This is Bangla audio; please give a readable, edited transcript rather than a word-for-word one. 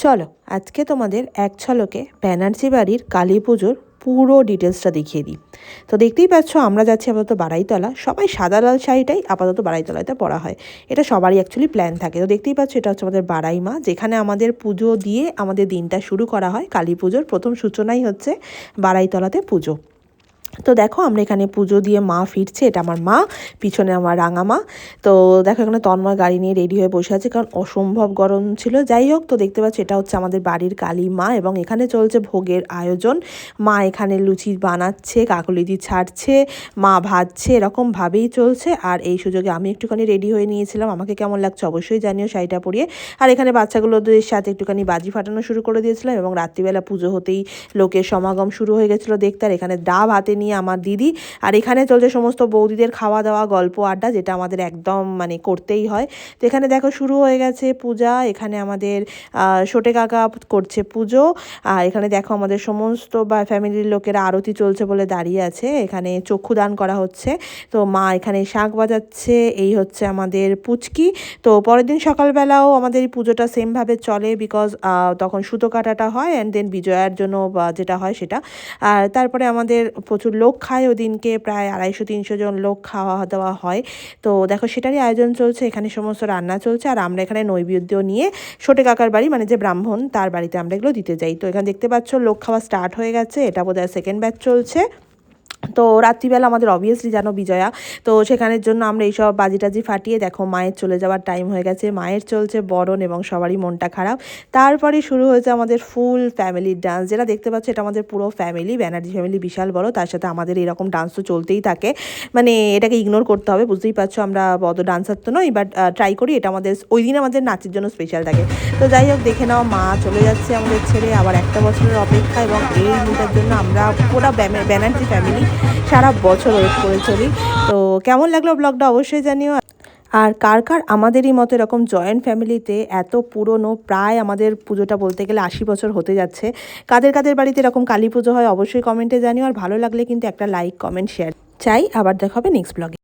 চলো আজকে তোমাদের এক ঝলকে ব্যানার্জি বাড়ির কালী পুজোর পুরো ডিটেলসটা দেখিয়ে দিই। তো দেখতেই পাচ্ছ আমরা যাচ্ছি আপাতত বাড়াইতলা। সবাই সাদা লাল শাড়িটাই আপাতত বাড়াইতলাতে পরা হয়, এটা সবারই অ্যাকচুয়ালি প্ল্যান থাকে। তো দেখতেই পাচ্ছ এটা হচ্ছে আমাদের বাড়াই মা, যেখানে আমাদের পুজো দিয়ে আমাদের দিনটা শুরু করা হয়। কালী পুজোর প্রথম সূচনাই হচ্ছে বাড়াইতলাতে পুজো। তো দেখো আমরা এখানে পুজো দিয়ে মা ফিরছে, এটা আমার মা, পিছনে আমার রাঙা মা। তো দেখো এখানে তন্ময় গাড়ি নিয়ে রেডি হয়ে বসে আছে, কারণ অসম্ভব গরম ছিল। যাই হোক, তো দেখতে পাচ্ছি এটা হচ্ছে আমাদের বাড়ির কালী মা এবং এখানে চলছে ভোগের আয়োজন। মা এখানে লুচি বানাচ্ছে, কাকলিদি ছাড়ছে, মা ভাজছে, এরকমভাবেই চলছে। আর এই সুযোগে আমি একটুখানি রেডি হয়ে নিয়েছিলাম, আমাকে কেমন লাগছে অবশ্যই জানিও শাড়িটা পরিয়ে। আর এখানে বাচ্চাগুলোদের সাথে একটুখানি বাজি ফাটানো শুরু করে দিয়েছিলাম এবং রাত্রিবেলা পুজো হতেই লোকের সমাগম শুরু হয়ে গেছিলো দেখতে। আর এখানে ডাব হাতে নিয়ে আমার দিদি, আর এখানে চলছে সমস্ত বৌদিদের খাওয়া দাওয়া, গল্প আড্ডা, যেটা আমাদের একদম মানে করতেই হয়। তো এখানে দেখো শুরু হয়ে গেছে পূজা। এখানে আমাদের সোটে কাকা করছে পুজো। আর এখানে দেখো আমাদের সমস্ত বা ফ্যামিলির লোকেরা আরতি চলছে বলে দাঁড়িয়ে আছে, এখানে চক্ষুদান করা হচ্ছে। তো মা এখানে শাঁখ বাজাচ্ছে, এই হচ্ছে আমাদের পুচকি। তো পরের দিন সকালবেলাও আমাদের এই পুজোটা সেমভাবে চলে, বিকজ তখন সুতো কাটাটা হয় অ্যান্ড দেন বিজয়ার জন্য যেটা হয় সেটা। আর তারপরে আমাদের প্রচুর লোক খায় ওদিনকে, প্রায় 250-300 জন লোক খাওয়া দাওয়া হয়। তো দেখো সেটারই আয়োজন চলছে, এখানে সমস্ত রান্না চলছে। আর আমরা এখানে নৈবেদ্য নিয়ে সোটে কাকার বাড়ি, মানে যে ব্রাহ্মণ তার বাড়িতে আমরা এগুলো দিতে যাই। তো এখানে দেখতে পাচ্ছ লোক খাওয়া স্টার্ট হয়ে গেছে, এটা বোধহয় সেকেন্ড ব্যাচ চলছে। তো রাত্রিবেলা আমাদের অবভিয়াসলি জানো বিজয়া, তো সেখানের জন্য আমরা এইসব বাজি টাজি ফাটিয়ে দেখো মায়ের চলে যাওয়ার টাইম হয়ে গেছে। মায়ের চলছে বরণ এবং সবারই মনটা খারাপ। তারপরে শুরু হয়েছে আমাদের ফুল ফ্যামিলির ডান্স, যেটা দেখতে পাচ্ছ এটা আমাদের পুরো ফ্যামিলি, ব্যানার্জি ফ্যামিলি বিশাল বড়, তার সাথে আমাদের এরকম ডান্স তো চলতেই থাকে। মানে এটাকে ইগনোর করতে হবে, বুঝতেই পারছো আমরা বড় ডান্সার তো নই, বাট ট্রাই করি, এটা আমাদের ওই দিন আমাদের নাচের জন্য স্পেশাল থাকে। তো যাই হোক, দেখে নাও মা চলে যাচ্ছে আমাদের ছেড়ে, আবার একটা বছরের অপেক্ষা, এবং এই দিনটার জন্য আমরা পুরো ব্যানার্জি ফ্যামিলি সারা বছর ওয়েট করে চলি। তো কেমন লাগলো ব্লগটা অবশ্যই জানিও। আর কার কার আমাদেরই মতো এরকম জয়েন্ট ফ্যামিলিতে এত পুরনো, প্রায় আমাদের পুজোটা বলতে গেলে 80 বছর হতে যাচ্ছে, কাদের কাদের বাড়িতে এরকম কালী পুজো হয় অবশ্যই কমেন্টে জানিও। আর ভালো লাগলে কিন্তু একটা লাইক কমেন্ট শেয়ার চাই। আবার দেখা হবে নেক্সট ব্লগে।